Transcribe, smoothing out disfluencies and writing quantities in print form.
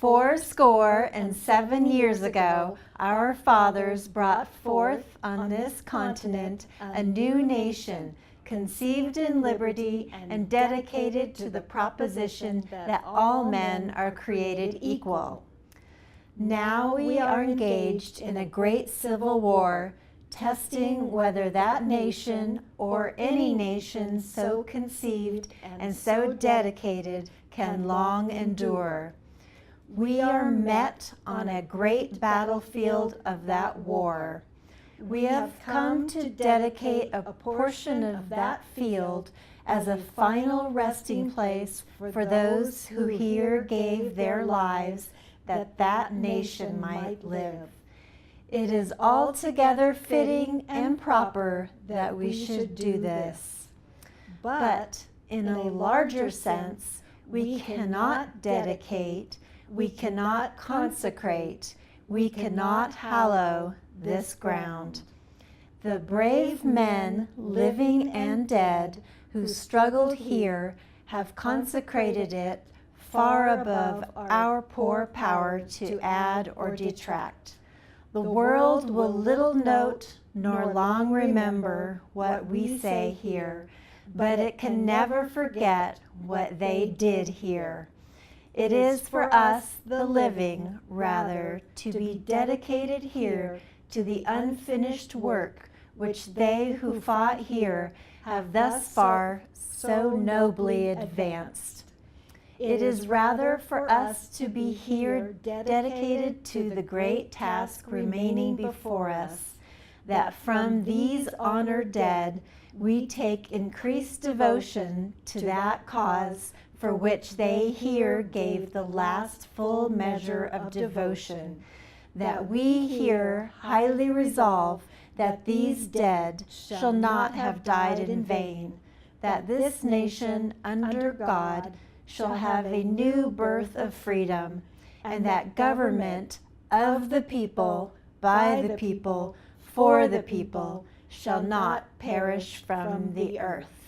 407 years ago, our fathers brought forth on this continent a new nation, conceived in liberty and dedicated to the proposition that all men are created equal. Now we are engaged in a great civil war, testing whether that nation or any nation so conceived and so dedicated can long endure. We are met on a great battlefield of that war. We have come to dedicate a portion of that field as a final resting place for those who here gave their lives that that nation might live. It is altogether fitting and proper that we should do this. But in a larger sense, we cannot dedicate, we cannot consecrate, we cannot hallow this ground. The brave men, living and dead, who struggled here have consecrated it far above our poor power to add or detract. The world will little note nor long remember what we say here, but it can never forget what they did here. It is for us, the living, rather, to be dedicated here to the unfinished work which they who fought here have thus far so nobly advanced. It is rather for us to be here dedicated to the great task remaining before us, that from these honored dead we take increased devotion to that cause for which they here gave the last full measure of devotion, that we here highly resolve that these dead shall not have died in vain, that this nation under God shall have a new birth of freedom, and that government of the people, by the people, for the people, shall not perish from the earth.